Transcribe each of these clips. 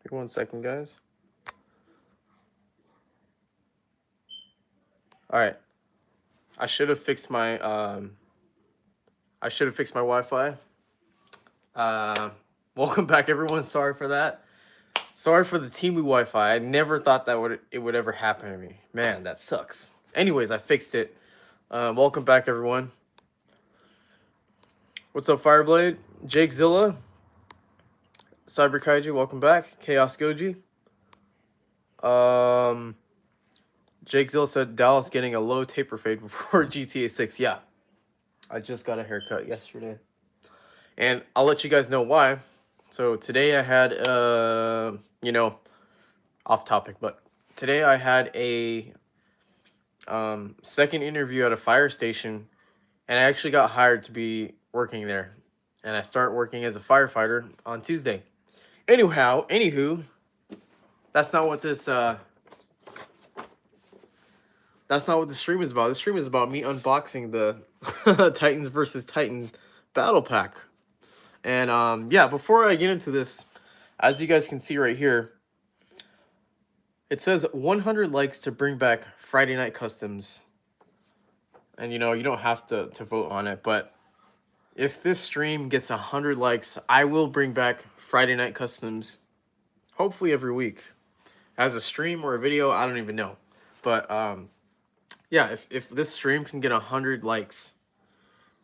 Give me 1 second, guys. All right. I should have fixed my Wi-Fi. Welcome back, everyone. Sorry for that. Sorry for the Timu Wi-Fi. I never thought that it would ever happen to me. Man, that sucks. Anyways, I fixed it. Welcome back, everyone. What's up, Fireblade? Jake Zilla, Cyber Kaiju, welcome back. Chaos Goji. Jake Zilla said Dallas getting a low taper fade before GTA 6. Yeah, I just got a haircut yesterday, and I'll let you guys know why. So today I had off topic, but today I had a second interview at a fire station, and I actually got hired to be working there, and I start working as a firefighter on Tuesday. Anywho, that's not what this that's not what the stream is about. The stream is about me unboxing the Titans versus Titan battle pack. And yeah, before I get into this, as you guys can see right here, it says 100 likes to bring back Friday Night Customs. And you don't have to vote on it, but if this stream gets 100 likes, I will bring back Friday Night Customs, hopefully every week, as a stream or a video. I don't even know, but yeah, if this stream can get 100 likes,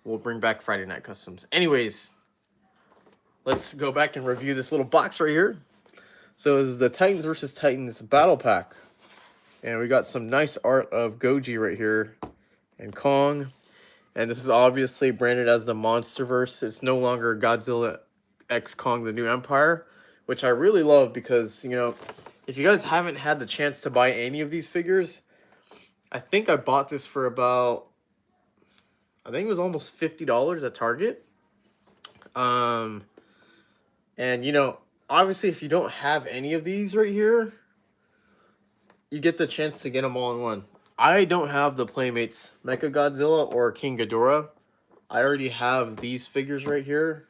we'll bring back Friday Night Customs. Anyways, let's go back and review this little box right here. So it's the Titans versus Titans battle pack, and we got some nice art of Goji right here and Kong. And this is obviously branded as the Monsterverse. It's no longer Godzilla X Kong: The New Empire, which I really love because, if you guys haven't had the chance to buy any of these figures, I think I bought this for about, I think it was almost $50 at Target. And, obviously if you don't have any of these right here, you get the chance to get them all in one. I don't have the Playmates Mechagodzilla or King Ghidorah. I already have these figures right here.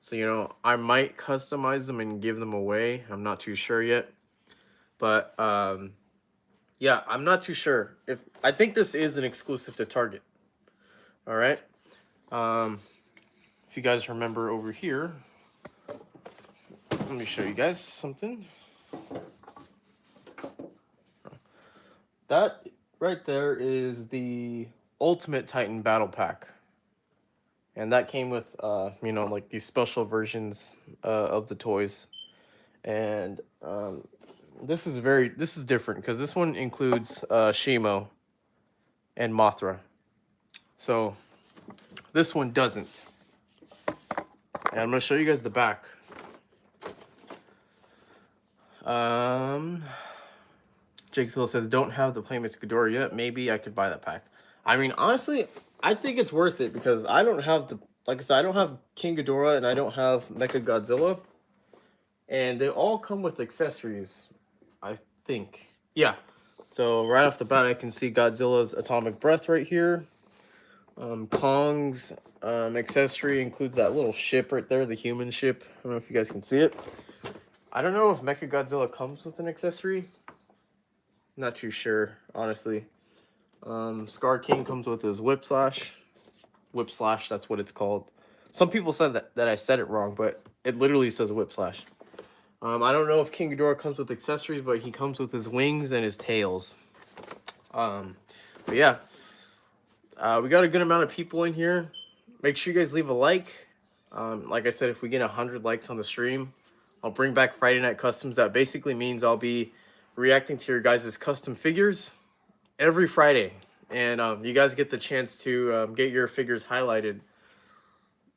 So, I might customize them and give them away. I'm not too sure yet. But, yeah, I'm not too sure. I think this is an exclusive to Target. All right. If you guys remember over here, let me show you guys something. That right there is the Ultimate Titan Battle Pack. And that came with, like these special versions of the toys. And this is different because this one includes Shimo and Mothra. So this one doesn't. And I'm going to show you guys the back. Jake Hill says, don't have the Playmates Ghidorah yet. Maybe I could buy that pack. I mean, honestly, I think it's worth it because I don't have like I said, I don't have King Ghidorah and I don't have Mechagodzilla. And they all come with accessories, I think. Yeah. So right off the bat, I can see Godzilla's atomic breath right here. Kong's accessory includes that little ship right there, the human ship. I don't know if you guys can see it. I don't know if Mechagodzilla comes with an accessory. Not too sure, honestly. Skar King comes with his whip slash. Whip slash, that's what it's called. Some people said that I said it wrong, but it literally says whip slash. I don't know if King Ghidorah comes with accessories, but he comes with his wings and his tails. But yeah, we got a good amount of people in here. Make sure you guys leave a like. Like I said, if we get 100 likes on the stream, I'll bring back Friday Night Customs. That basically means I'll be reacting to your guys' custom figures every Friday. And you guys get the chance to get your figures highlighted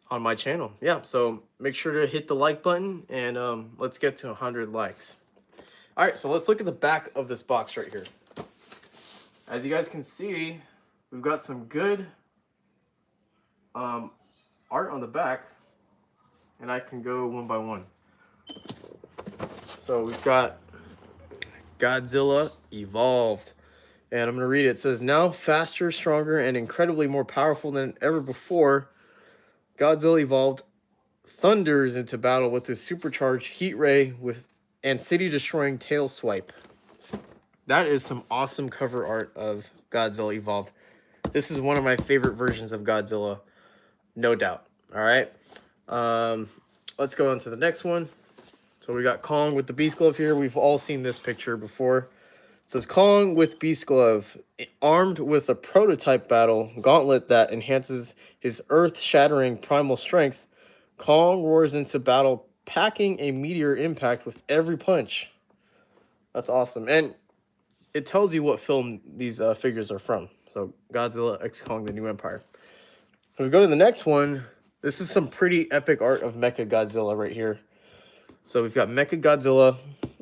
on my channel. Yeah, so make sure to hit the like button, and let's get to 100 likes. All right, so let's look at the back of this box right here. As you guys can see, we've got some good art on the back, and I can go one by one. So we've got Godzilla Evolved. And I'm going to read it. It says, now faster, stronger, and incredibly more powerful than ever before, Godzilla Evolved thunders into battle with his supercharged heat ray with and city-destroying tail swipe. That is some awesome cover art of Godzilla Evolved. This is one of my favorite versions of Godzilla, no doubt. All right, let's go on to the next one. So we got Kong with the Beast Glove here. We've all seen this picture before. It says Kong with Beast Glove, armed with a prototype battle gauntlet that enhances his earth-shattering primal strength. Kong roars into battle, packing a meteor impact with every punch. That's awesome. And it tells you what film these figures are from. So Godzilla x Kong, The New Empire. So we go to the next one. This is some pretty epic art of Mechagodzilla right here. So we've got Mechagodzilla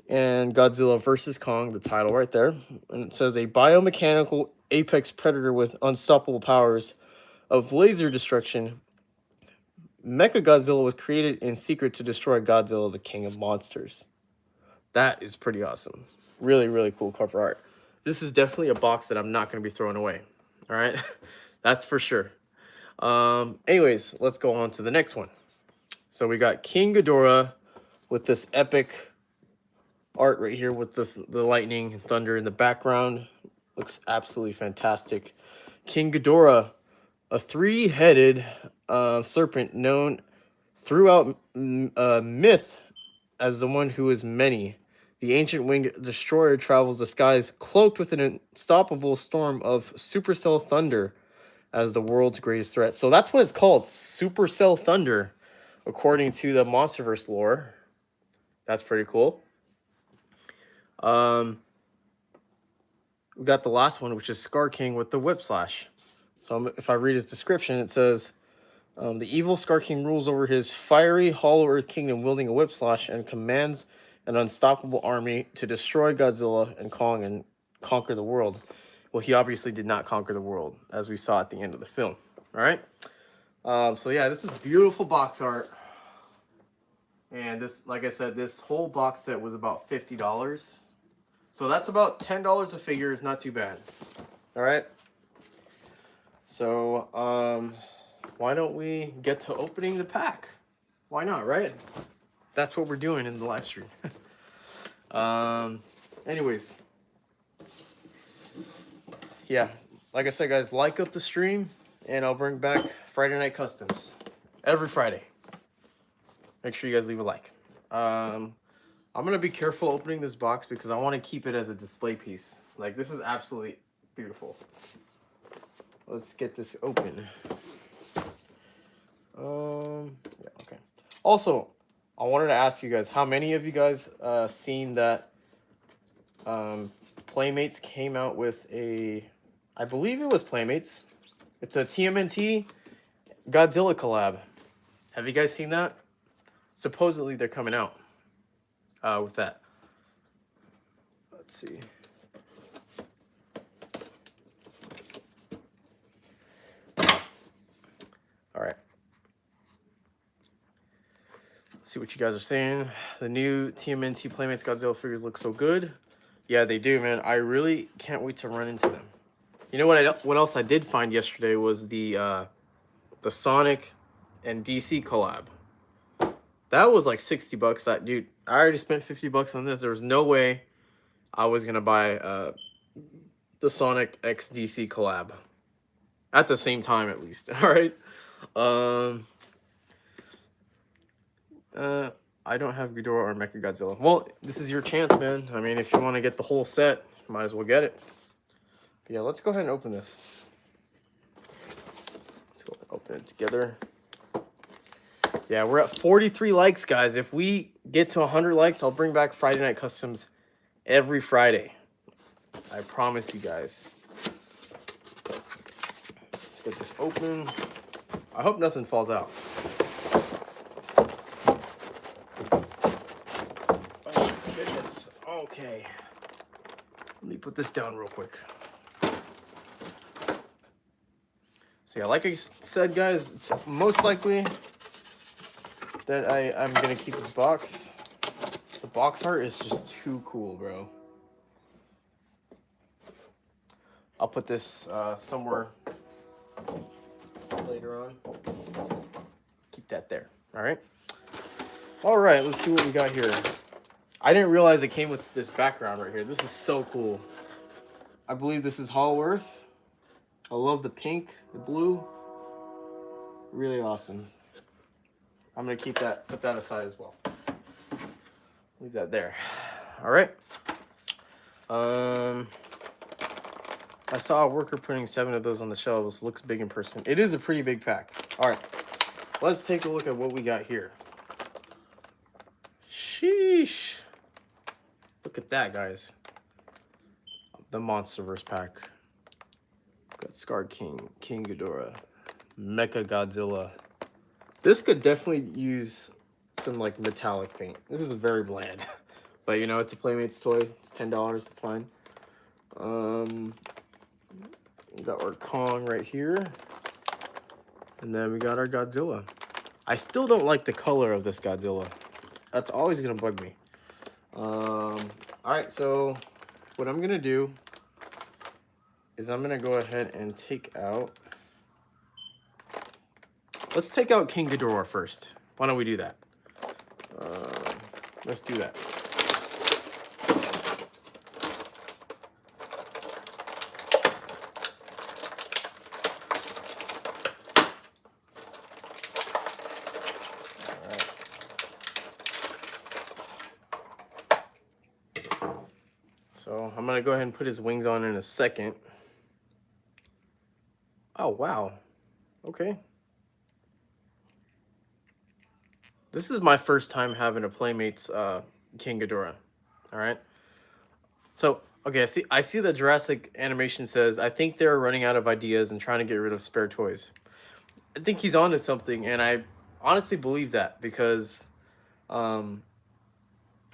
and Godzilla versus Kong, the title right there. And it says a biomechanical apex predator with unstoppable powers of laser destruction. Mechagodzilla was created in secret to destroy Godzilla, the king of monsters. That is pretty awesome. Really, really cool cover art. This is definitely a box that I'm not going to be throwing away. All right? That's for sure. Anyways, let's go on to the next one. So we got King Ghidorah with this epic art right here with the lightning and thunder in the background. Looks absolutely fantastic. King Ghidorah, a three-headed serpent known throughout myth as the one who is many. The ancient winged destroyer travels the skies cloaked with an unstoppable storm of supercell thunder as the world's greatest threat. So that's what it's called, supercell thunder, according to the Monsterverse lore. That's pretty cool. We got the last one, which is Skar King with the whip slash. So if I read his description, it says, the evil Skar King rules over his fiery Hollow Earth kingdom wielding a whip slash and commands an unstoppable army to destroy Godzilla and Kong and conquer the world. Well, he obviously did not conquer the world, as we saw at the end of the film. All right? So yeah, this is beautiful box art. And this, like I said, this whole box set was about $50. So that's about $10 a figure. It's not too bad. All right? So, why don't we get to opening the pack? Why not, right? That's what we're doing in the live stream. Anyways. Yeah, like I said, guys, like up the stream, and I'll bring back Friday Night Customs every Friday. Make sure you guys leave a like. I'm going to be careful opening this box because I want to keep it as a display piece. Like, this is absolutely beautiful. Let's get this open. Yeah, okay. Also, I wanted to ask you guys, how many of you guys seen that Playmates came out with a, I believe it was Playmates. It's a TMNT Godzilla collab. Have you guys seen that? Supposedly they're coming out with that. Let's see. All right. Let's see what you guys are saying. The new TMNT Playmates Godzilla figures look so good. Yeah, they do, man. I really can't wait to run into them. You know what else I did find yesterday was the Sonic and DC collab. That was like 60 bucks. That dude, I already spent 50 bucks on this. There was no way I was gonna buy the Sonic X DC collab at the same time, at least. All right. I don't have Ghidorah or Mechagodzilla. Well, this is your chance, man. I mean, if you want to get the whole set, might as well get it. But yeah, let's go ahead and open this. Let's go open it together. Yeah, we're at 43 likes, guys. If we get to 100 likes, I'll bring back Friday Night Customs every Friday. I promise you guys. Let's get this open. I hope nothing falls out. Oh, my goodness. Okay. Let me put this down real quick. So yeah, like I said, guys, it's most likely that I'm gonna keep this box. The box art is just too cool, bro. I'll put this somewhere later on. Keep that there. All right. Let's see what we got here. I didn't realize it came with this background right here. This is so cool. I believe this is Hollow Earth. I love the pink, the blue. Really awesome. I'm gonna keep that, put that aside as well. Leave that there. All right. I saw a worker putting 7 of those on the shelves. Looks big in person. It is a pretty big pack. All right. Let's take a look at what we got here. Sheesh. Look at that, guys. The Monsterverse pack. Got Skar King, King Ghidorah, Mechagodzilla. This could definitely use some like metallic paint. This is very bland, but you know, it's a Playmates toy. It's $10. It's fine. We got our Kong right here, and then we got our Godzilla. I still don't like the color of this Godzilla. That's always gonna bug me. All right, so what I'm gonna do is I'm gonna go ahead and take out. Let's take out King Ghidorah first. Why don't we do that? Let's do that. So I'm gonna go ahead and put his wings on in a second. Oh, wow. Okay. This is my first time having a Playmates King Ghidorah. All right. So, okay, I see the Jurassic animation says, I think they're running out of ideas and trying to get rid of spare toys. I think he's onto something, and I honestly believe that because, I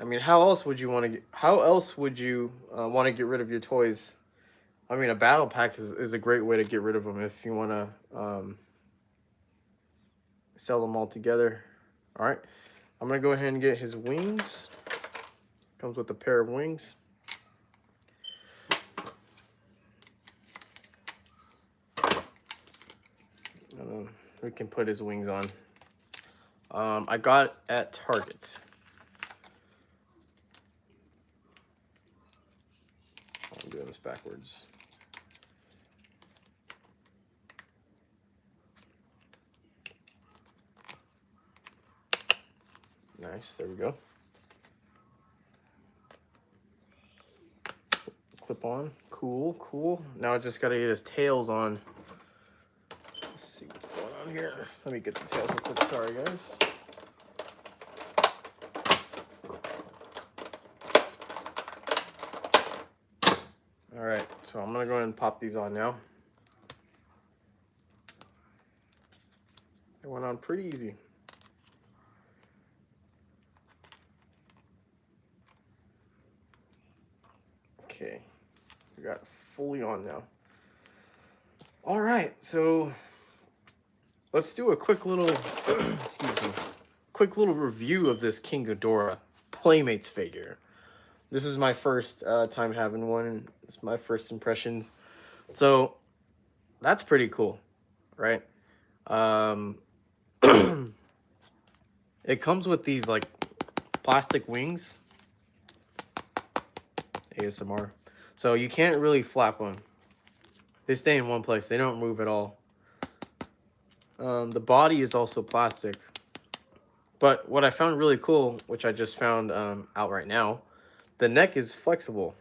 mean, how else would you want to want to get rid of your toys? I mean, a battle pack is a great way to get rid of them if you want to sell them all together. All right, I'm gonna go ahead and get his wings. Comes with a pair of wings. We can put his wings on. I got it at Target. I'm doing this backwards. Nice, there we go. Clip on, cool, cool. Now I just gotta get his tails on. Let's see what's going on here. Let me get the tails real quick, sorry guys. All right, so I'm gonna go ahead and pop these on now. They went on pretty easy. Okay, we got it fully on now. All right, so let's do a quick little, excuse me, quick little review of this King Ghidorah Playmates figure. This is my first time having one. It's my first impressions. So that's pretty cool, right? It comes with these like plastic wings. ASMR. So you can't really flap them. They stay in one place. They don't move at all. The body is also plastic. But what I found really cool, which I just found out right now, the neck is flexible.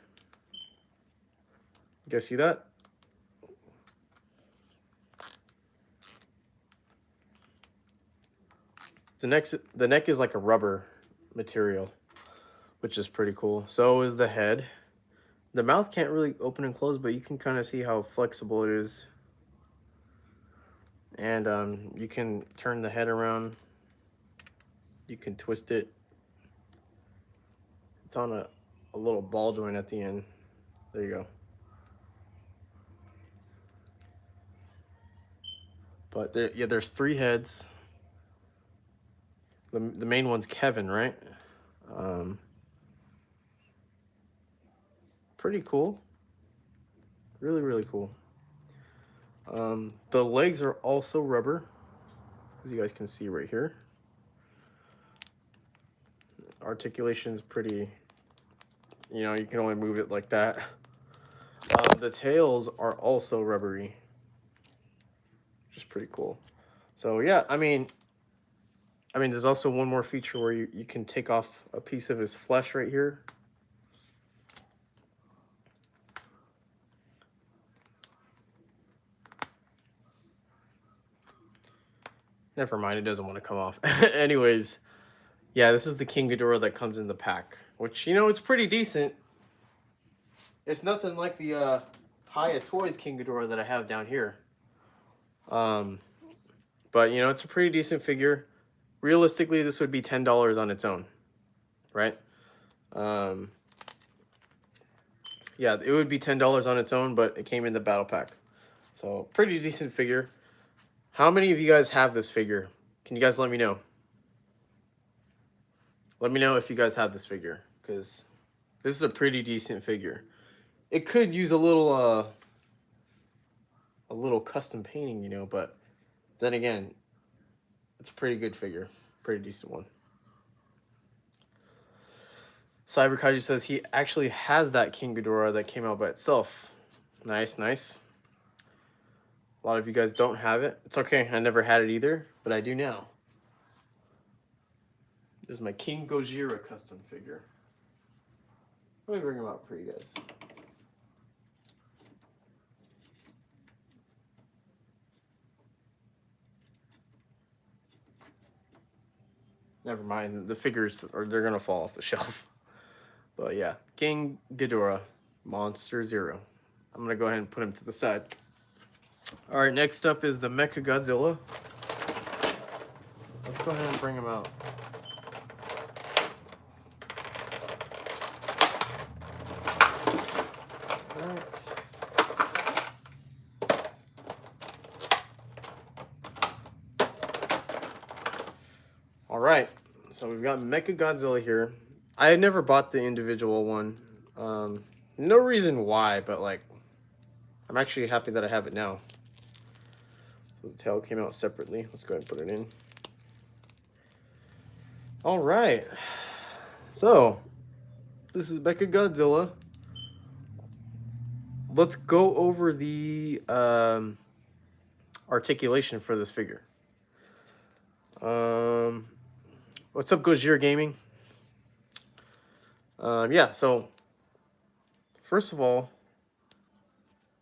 You guys see that? The neck is like a rubber material, which is pretty cool. So is the head. The mouth can't really open and close, but you can kind of see how flexible it is. And you can turn the head around. You can twist it. It's on a little ball joint at the end. There you go. But there's 3 heads. The main one's Kevin, right? Pretty cool. Really, really cool. The legs are also rubber, as you guys can see right here. articulation is pretty, you know, you can only move it like that. The tails are also rubbery, which is pretty cool. So yeah, I mean, there's also one more feature where you can take off a piece of his flesh right here. Never mind, it doesn't want to come off. Anyways, yeah, this is the King Ghidorah that comes in the pack, which, you know, it's pretty decent. It's nothing like the Haya Toys King Ghidorah that I have down here. But, you know, it's a pretty decent figure. Realistically, this would be $10 on its own, right? Yeah, it would be $10 on its own, but it came in the battle pack. So, pretty decent figure. How many of you guys have this figure? Can you guys let me know? Let me know if you guys have this figure, because this is a pretty decent figure. It could use a little custom painting, you know, but then again, it's a pretty good figure. Pretty decent one. Cyber Kaiju says he actually has that King Ghidorah that came out by itself. Nice, nice. A lot of you guys don't have it. It's okay. I never had it either, but I do now. There's my King Gojira custom figure. Let me bring him out for you guys. Never mind. The figures they're gonna fall off the shelf. But yeah, King Ghidorah, Monster Zero. I'm gonna go ahead and put him to the side. All right, next up is the Mechagodzilla. Let's go ahead and bring him out. All right, so we've got Mechagodzilla here. I had never bought the individual one. No reason why, but like, I'm actually happy that I have it now. So the tail came out separately. Let's go ahead and put it in. All right, so this is Mechagodzilla. Let's go over the articulation for this figure. What's up, Gojira Gaming? Yeah, so first of all,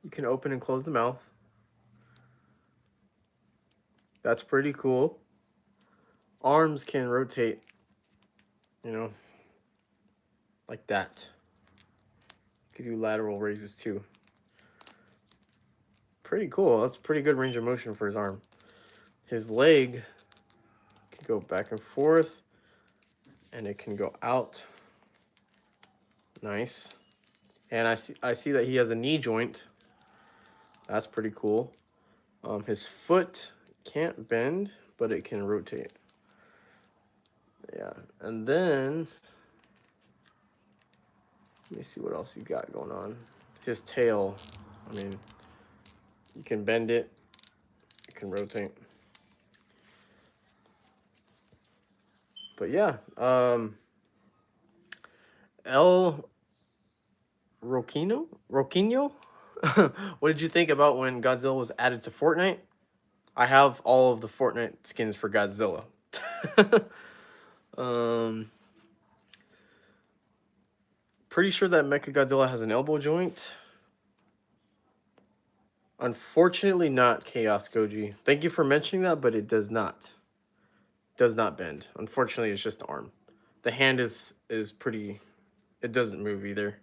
you can open and close the mouth. That's pretty cool. Arms can rotate, you know, like that. You can do lateral raises too. Pretty cool. That's pretty good range of motion for his arm. His leg can go back and forth, and it can go out. Nice. And I see that he has a knee joint. That's pretty cool. His foot can't bend, but it can rotate. Yeah, and then let me see what else he's got going on. His tail, I mean, you can bend it, it can rotate. But yeah, El Roquino? What did you think about when Godzilla was added to Fortnite? I have all of the Fortnite skins for Godzilla. Pretty sure that Mechagodzilla has an elbow joint. Unfortunately not, Chaos Goji. Thank you for mentioning that, but it does not. Does not bend. Unfortunately, it's just the arm. The hand is pretty... It doesn't move either.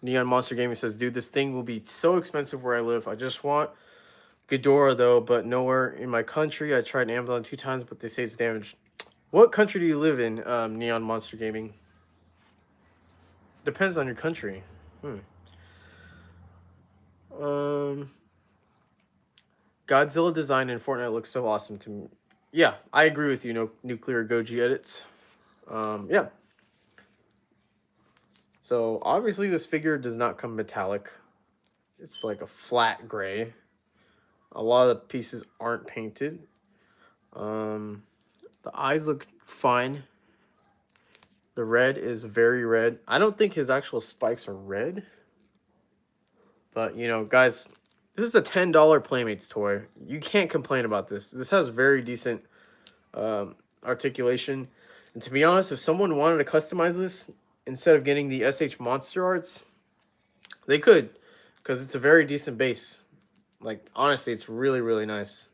Neon Monster Gaming says, dude, this thing will be so expensive where I live. I just want Ghidorah, though, but nowhere in my country. I tried Amazon 2 times, but they say it's damaged. What country do you live in, Neon Monster Gaming? Depends on your country. Godzilla design in Fortnite looks so awesome to me. Yeah, I agree with you. No nuclear Goji edits. Yeah. So obviously this figure does not come metallic. It's like a flat gray. A lot of the pieces aren't painted. The eyes look fine. The red is very red. I don't think his actual spikes are red. But, you know, guys, this is a $10 Playmates toy. You can't complain about this. This has very decent articulation. And to be honest, if someone wanted to customize this, instead of getting the SH Monster Arts, they could. Because it's a very decent base. Like, honestly, it's really, really nice.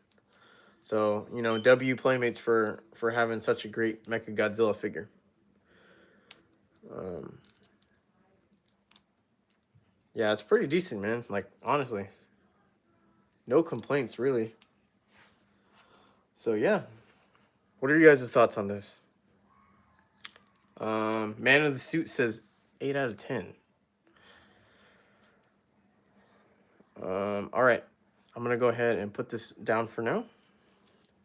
So, you know, W Playmates for having such a great Mechagodzilla figure. Yeah, it's pretty decent, man. Like, honestly. No complaints, really. So, yeah. What are you guys' thoughts on this? Man of the Suit says 8 out of 10. All right. I'm going to go ahead and put this down for now.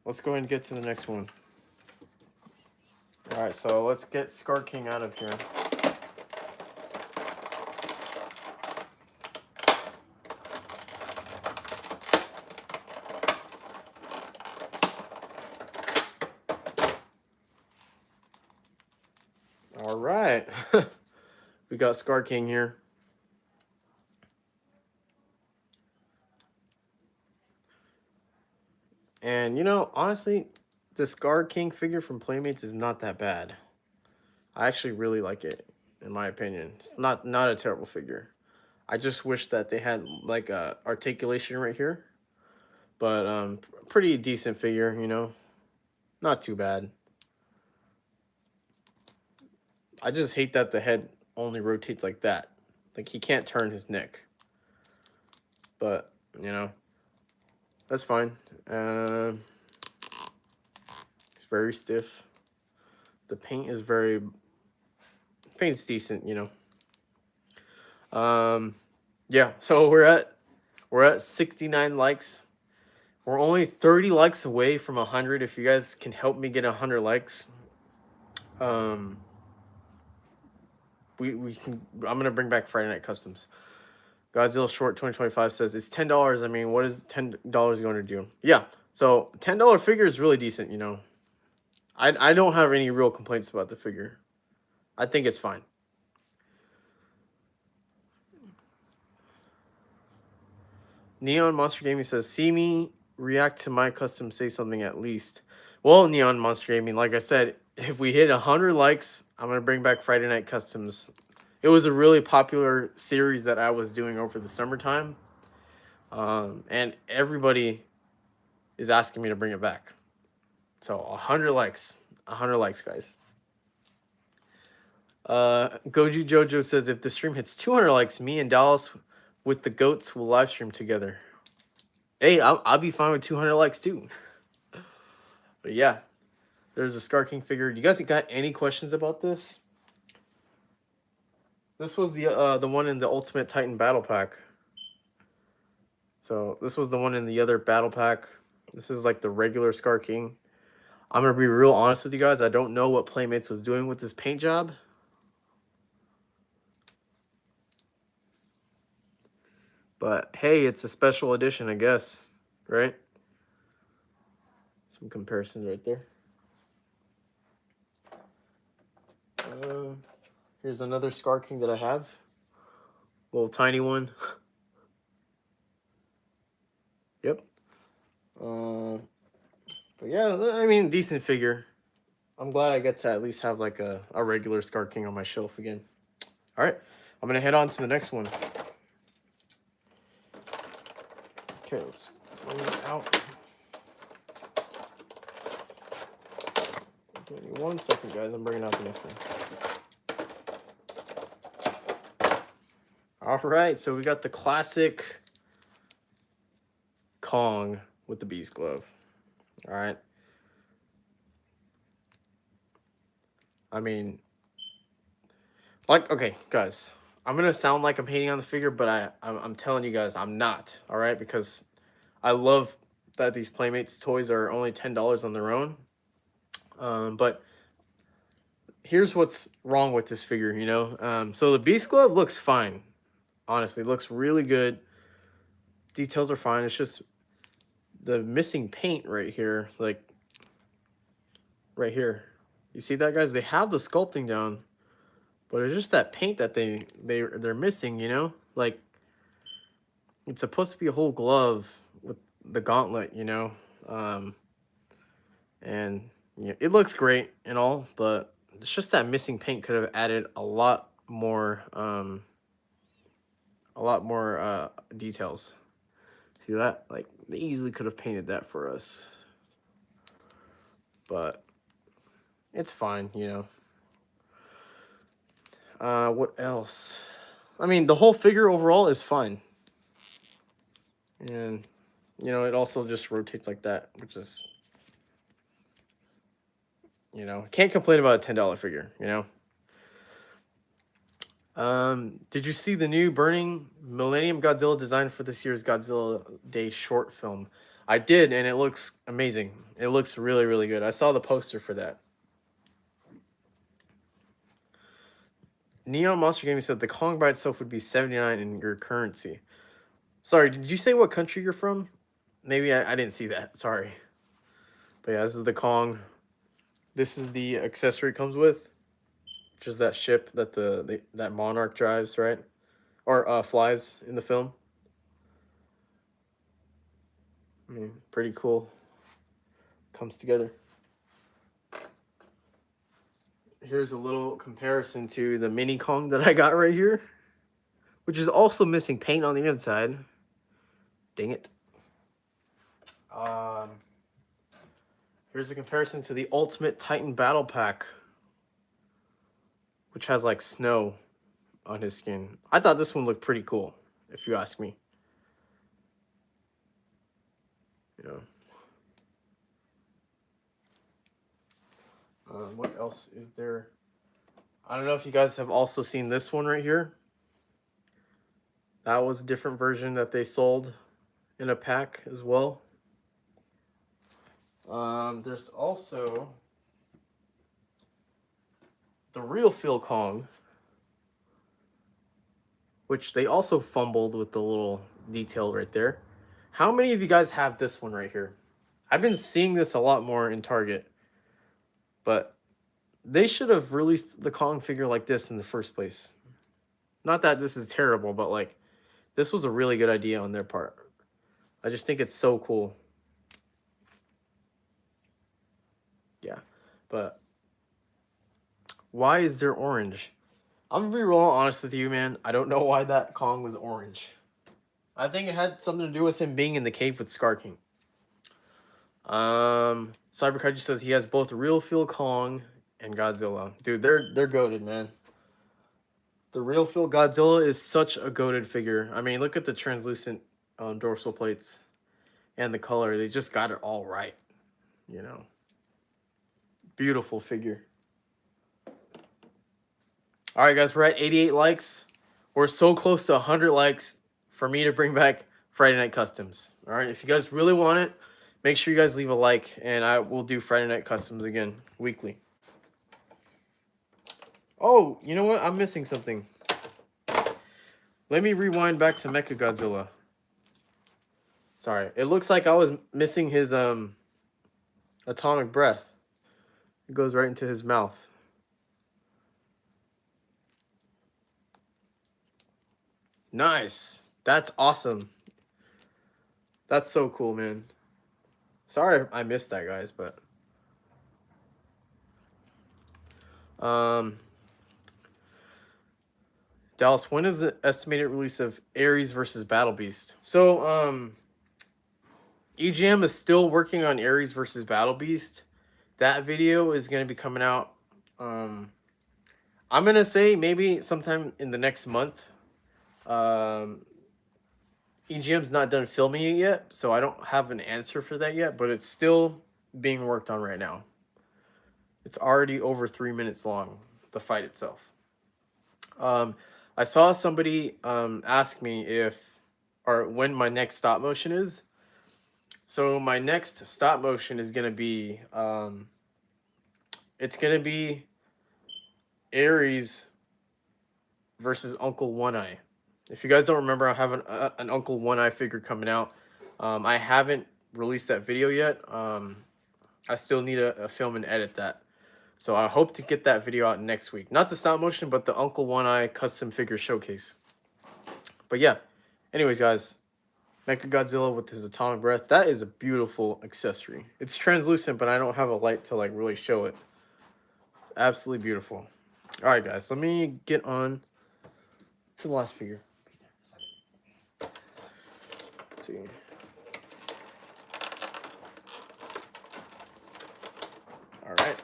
Let's go ahead and get to the next one. All right, so let's get Skar King out of here. All right. We got Skar King here. And, you know, honestly, the Skar King figure from Playmates is not that bad. I actually really like it, in my opinion. It's not a terrible figure. I just wish that they had, like, a articulation right here. But, pretty decent figure, you know. Not too bad. I just hate that the head only rotates like that. Like, he can't turn his neck. But, you know, that's fine. It's very stiff. The paint is paint's decent, you know. Yeah, so we're at 69 likes. We're only 30 likes away from 100. If you guys can help me get 100 likes, we can. I'm gonna bring back Friday Night Customs. Godzilla Short 2025 says it's $10. I mean, what is $10 going to do? Yeah, so $10 figure is really decent. You know, I don't have any real complaints about the figure. I think it's fine. Neon Monster Gaming says, see me react to my custom, say something at least. Well, Neon Monster Gaming, like I said, if we hit 100 likes, I'm going to bring back Friday Night Customs. It was a really popular series that I was doing over the summertime. And everybody is asking me to bring it back. So 100 likes. 100 likes, guys. Goju Jojo says, if the stream hits 200 likes, me and Dallas with the goats will live stream together. Hey, I'll be fine with 200 likes too. But yeah, there's a Skar King figure. You guys got any questions about this? This was the one in the Ultimate Titan Battle Pack. So this was the one in the other Battle Pack. This is like the regular Skar King. I'm gonna be real honest with you guys. I don't know what Playmates was doing with this paint job. But hey, it's a special edition, I guess, right? Some comparisons right there. Here's another Skar King that I have. Little tiny one. Yep. But yeah, I mean, decent figure. I'm glad I get to at least have like a regular Skar King on my shelf again. All right, I'm going to head on to the next one. Okay, let's bring it out. Give me 1 second, guys. I'm bringing out the next one. All right, so we got the classic Kong with the Beast Glove. All right. I mean, like, okay, guys, I'm going to sound like I'm hating on the figure, but I'm telling you guys, I'm not, all right? Because I love that these Playmates toys are only $10 on their own. But here's what's wrong with this figure, you know? So the Beast Glove looks fine. Honestly, looks really good. Details are fine. It's just the missing paint right here. Like, right here. You see that, guys? They have the sculpting down, but it's just that paint that they're missing, you know? Like, it's supposed to be a whole glove with the gauntlet, you know? Um, and yeah, it looks great and all, but it's just that missing paint could have added a lot more details. See that? Like, they easily could have painted that for us, but it's fine, you know. What else? I mean, the whole figure overall is fine. And, you know, it also just rotates like that, which is, you know, can't complain about a $10 figure, you know? Did you see the new Burning Millennium Godzilla design for this year's Godzilla Day short film? I did, and it looks amazing. It looks really, really good. I saw the poster for that. Neon Monster Gaming said the Kong by itself would be 79 in your currency. Sorry, did you say what country you're from? Maybe I didn't see that. Sorry. But yeah, this is the Kong. This is the accessory it comes with, which is that ship that that Monarch drives, right? Or flies in the film. I mean, pretty cool. Comes together. Here's a little comparison to the mini Kong that I got right here, which is also missing paint on the inside. Dang it. Here's a comparison to the Ultimate Titan Battle Pack, which has like snow on his skin. I thought this one looked pretty cool, if you ask me. You know. What else is there? I don't know if you guys have also seen this one right here. That was a different version that they sold in a pack as well. There's also the Real Feel Kong, which they also fumbled with the little detail right there. How many of you guys have this one right here? I've been seeing this a lot more in Target, but they should have released the Kong figure like this in the first place. Not that this is terrible, but like, this was a really good idea on their part. I just think it's so cool. Yeah, but why is there orange? I'm gonna be real honest with you, man. I don't know why that Kong was orange. I think it had something to do with him being in the cave with Skar King. Cyberkaiju says he has both Real Feel Kong and Godzilla. Dude, they're goated, man. The Real Feel Godzilla is such a goated figure. I mean, look at the translucent dorsal plates and the color. They just got it all right, you know. Beautiful figure. All right, guys, we're at 88 likes. We're so close to 100 likes for me to bring back Friday Night Customs. All right, if you guys really want it, make sure you guys leave a like, and I will do Friday Night Customs again weekly. Oh, you know what? I'm missing something. Let me rewind back to Mechagodzilla. Sorry, it looks like I was missing his atomic breath. It goes right into his mouth. Nice. That's awesome. That's so cool, man. Sorry I missed that, guys, but Dallas, when is the estimated release of Ares versus Battle Beast? So EGM is still working on Ares versus Battle Beast. That video is going to be coming out I'm going to say maybe sometime in the next month. EGM's not done filming it yet, so I don't have an answer for that yet, but it's still being worked on right now. It's already over 3 minutes long, the fight itself. I saw somebody ask me if or when my next stop motion is. So my next stop motion is going to be it's going to be Ares versus Uncle One Eye. If you guys don't remember, I have an Uncle One Eye figure coming out. I haven't released that video yet. I still need to film and edit that. So I hope to get that video out next week. Not the stop motion, but the Uncle One Eye custom figure showcase. But yeah, anyways, guys, Mechagodzilla with his atomic breath. That is a beautiful accessory. It's translucent, but I don't have a light to like really show it. It's absolutely beautiful. All right, guys, let me get on to the last figure. Let's see. All right.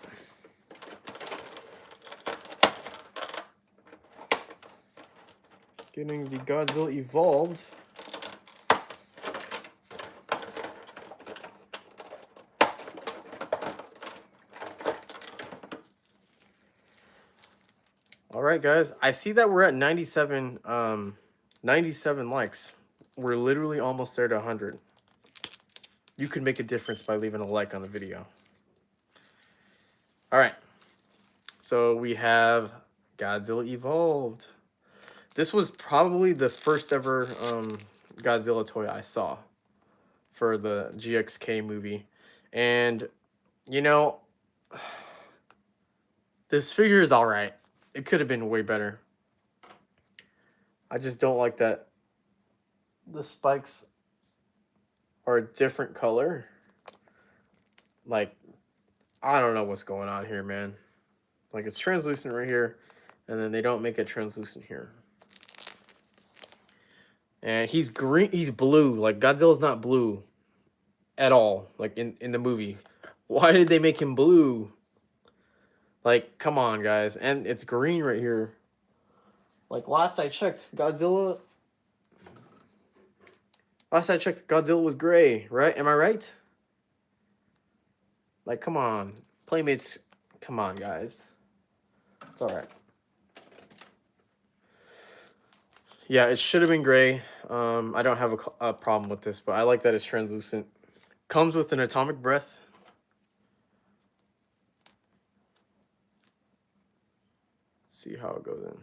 Getting the Godzilla Evolved. All right, guys. I see that we're at 97 likes. We're literally almost there to 100. You can make a difference by leaving a like on the video. All right. So we have Godzilla Evolved. This was probably the first ever Godzilla toy I saw for the GXK movie. And, you know, this figure is all right. It could have been way better. I just don't like that the spikes are a different color. Like, I don't know what's going on here, man. Like, it's translucent right here, and then they don't make it translucent here. And he's green, he's blue. Like, Godzilla's not blue at all, like in the movie. Why did they make him blue? Like, come on, guys. And it's green right here. Like, last I checked, Godzilla was gray, right? Am I right? Like, come on. Playmates, come on, guys. It's all right. Yeah, it should have been gray. I don't have a problem with this, but I like that it's translucent. Comes with an atomic breath. See how it goes in.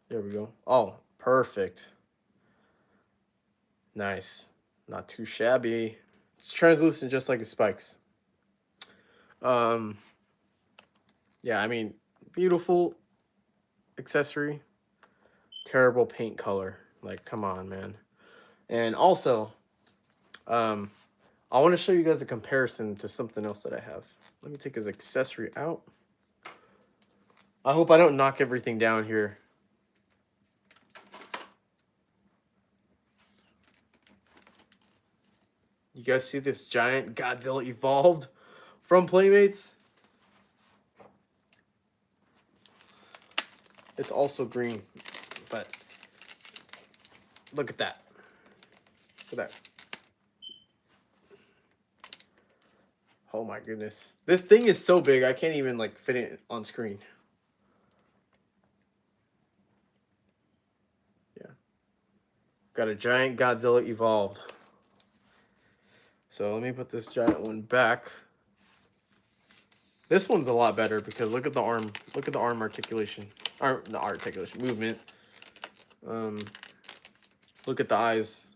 There we go. Oh, perfect. Nice. Not too shabby. It's translucent just like his spikes. Yeah, I mean, beautiful accessory. Terrible paint color. Like, come on, man. And also, I want to show you guys a comparison to something else that I have. Let me take his accessory out. I hope I don't knock everything down here. You guys see this giant Godzilla Evolved from Playmates? It's also green, but look at that. Look at that. Oh my goodness. This thing is so big, I can't even like fit it on screen. Yeah. Got a giant Godzilla Evolved. So let me put this giant one back. This one's a lot better because look at the arm. Look at the arm articulation. Not articulation, movement. Look at the eyes.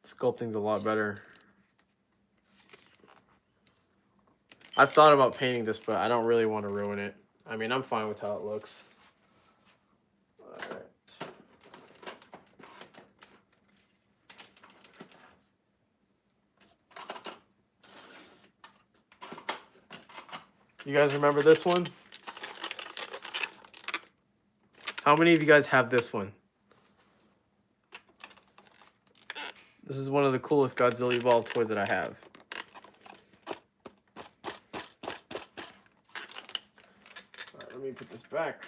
Sculpting's a lot better. I've thought about painting this, but I don't really want to ruin it. I mean, I'm fine with how it looks. All right. You guys remember this one? How many of you guys have this one? This is one of the coolest Godzilla Evolved toys that I have. All right, let me put this back.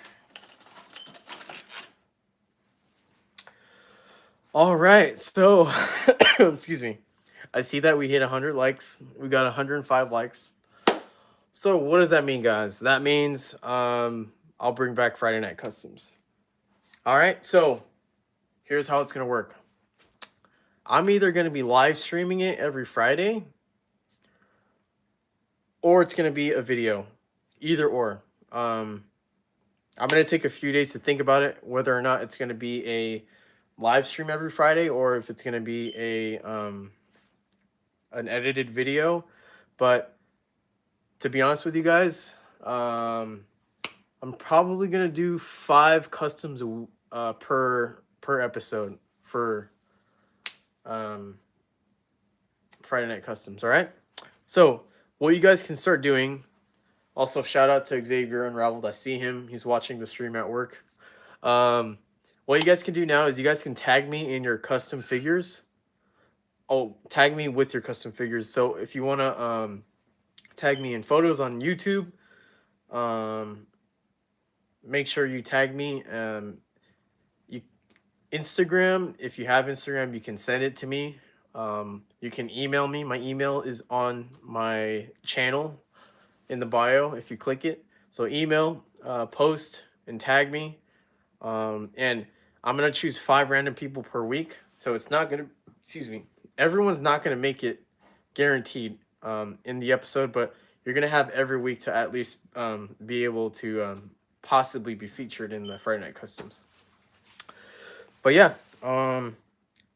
All right, so, excuse me. I see that we hit 100 likes. We got 105 likes. So what does that mean, guys? That means I'll bring back Friday Night Customs. All right, so here's how it's going to work. I'm either going to be live streaming it every Friday, or it's going to be a video. Either or. I'm going to take a few days to think about it, whether or not it's going to be a live stream every Friday or if it's going to be a an edited video. But to be honest with you guys, I'm probably going to do 5 customs per episode for Friday Night Customs, all right? So what you guys can start doing, also shout out to Xavier Unraveled. I see him. He's watching the stream at work. What you guys can do now is you guys can tag me in your custom figures. Oh, tag me with your custom figures. So if you want to tag me in photos on YouTube, make sure you tag me. Instagram, if you have Instagram, you can send it to me. You can email me. My email is on my channel in the bio if you click it. So email, post, and tag me. And I'm going to choose 5 random people per week. So it's not going to, excuse me, everyone's not going to make it guaranteed in the episode, but you're going to have every week to at least be able to possibly be featured in the Friday Night Customs. But yeah,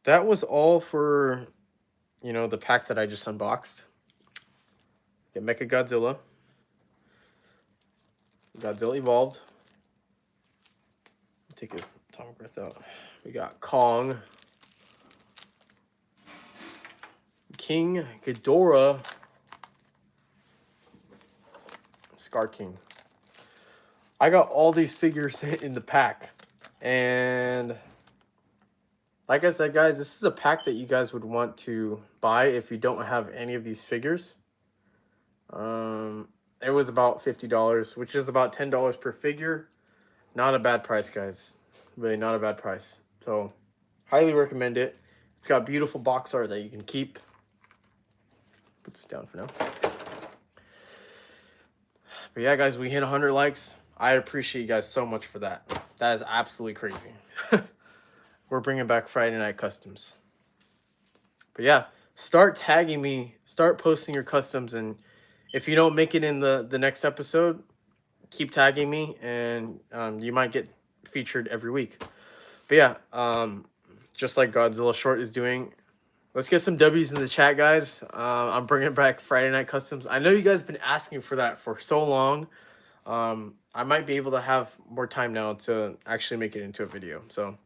that was all for, you know, the pack that I just unboxed. Get Mechagodzilla. Godzilla Evolved. Take his tongue breath out. We got Kong. King, Ghidorah. Skar King. I got all these figures in the pack. And like I said, guys, this is a pack that you guys would want to buy if you don't have any of these figures. It was about $50, which is about $10 per figure. Not a bad price, guys. Really not a bad price. So, highly recommend it. It's got beautiful box art that you can keep. Put this down for now. But yeah, guys, we hit 100 likes. I appreciate you guys so much for that. That is absolutely crazy. We're bringing back Friday Night Customs. But yeah, start tagging me. Start posting your customs. And if you don't make it in the next episode, keep tagging me. And you might get featured every week. But yeah, just like Godzilla Short is doing, let's get some W's in the chat, guys. I'm bringing back Friday Night Customs. I know you guys have been asking for that for so long. I might be able to have more time now to actually make it into a video. So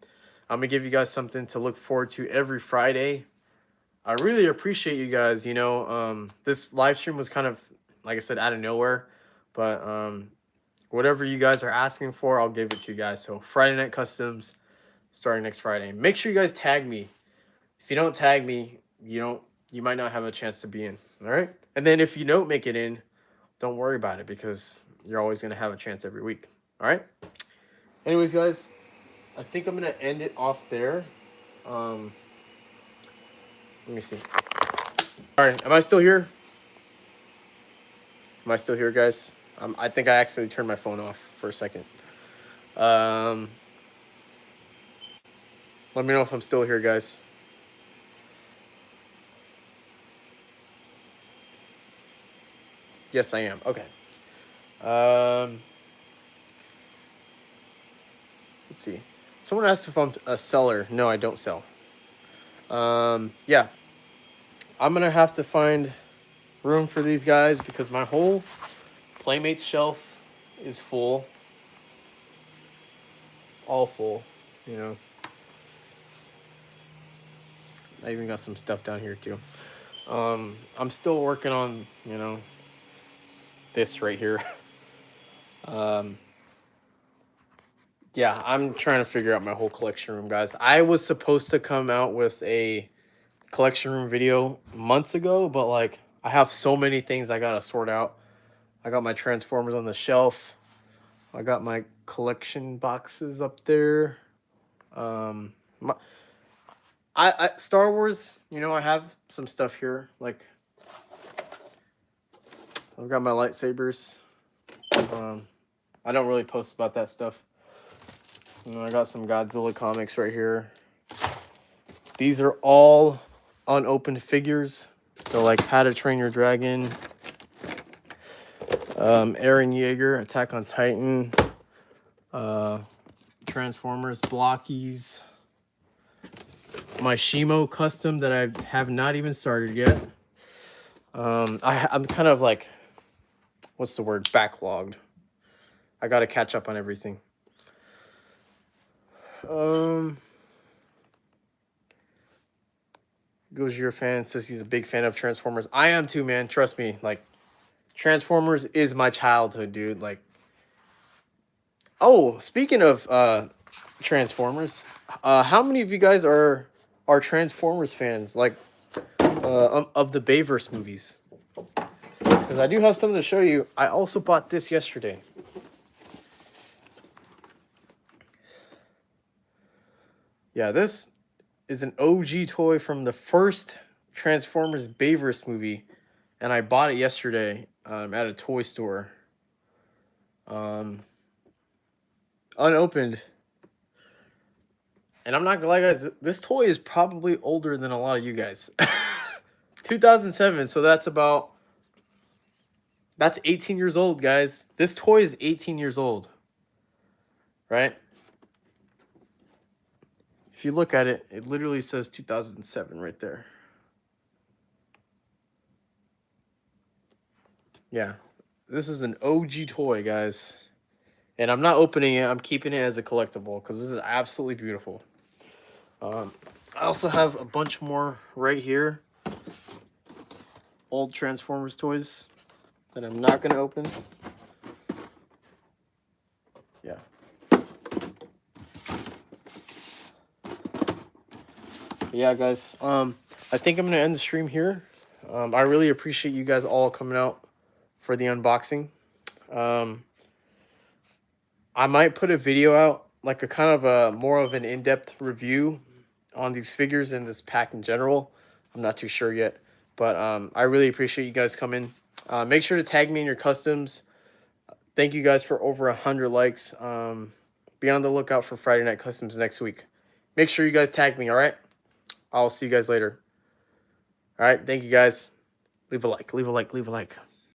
I'm going to give you guys something to look forward to every Friday. I really appreciate you guys. You know, this live stream was kind of, like I said, out of nowhere. But whatever you guys are asking for, I'll give it to you guys. So Friday Night Customs starting next Friday. Make sure you guys tag me. If you don't tag me, you might not have a chance to be in. All right? And then if you don't make it in, don't worry about it because you're always going to have a chance every week. All right? Anyways, guys, I think I'm going to end it off there. Let me see. All right. Am I still here? Am I still here, guys? I think I accidentally turned my phone off for a second. Let me know if I'm still here, guys. Yes, I am. Okay. Let's see. Someone asked if I'm a seller. No, I don't sell. Yeah. I'm going to have to find room for these guys because my whole Playmates shelf is full. All full, you know. I even got some stuff down here too. I'm still working on, you know, this right here. Yeah, I'm trying to figure out my whole collection room, guys. I was supposed to come out with a collection room video months ago, but like I have so many things I gotta sort out. I got my Transformers on the shelf. I got my collection boxes up there. Star Wars, you know, I have some stuff here. Like I've got my lightsabers. I don't really post about that stuff. You know, I got some Godzilla comics right here. These are all unopened figures. So like How to Train Your Dragon, Eren Yeager, Attack on Titan, Transformers blockies. My Shimo custom that I have not even started yet. I'm kind of like, what's the word? Backlogged. I got to catch up on everything. Goes your fan, says he's a big fan of Transformers. I am too, man. Trust me. Like, Transformers is my childhood, dude. Like, oh, speaking of Transformers, how many of you guys are Transformers fans? Like, of the Bayverse movies? Because I do have something to show you. I also bought this yesterday. Yeah, this is an OG toy from the first Transformers Bayverse movie, and I bought it yesterday at a toy store. Unopened. And I'm not gonna lie, guys, this toy is probably older than a lot of you guys. 2007, so that's 18 years old, guys. This toy is 18 years old, right? If you look at it, it literally says 2007 right there. Yeah, this is an OG toy, guys. And I'm not opening it. I'm keeping it as a collectible because this is absolutely beautiful. I also have a bunch more right here. Old Transformers toys that I'm not going to open. Yeah. Yeah, guys. I think I'm going to end the stream here. I really appreciate you guys all coming out for the unboxing. I might put a video out, like a kind of a more of an in-depth review on these figures and this pack in general. I'm not too sure yet, but I really appreciate you guys coming. Make sure to tag me in your customs. Thank you guys for over 100 likes. Be on the lookout for Friday Night Customs next week. Make sure you guys tag me, all right? I'll see you guys later. All right, thank you guys. Leave a like, leave a like, leave a like.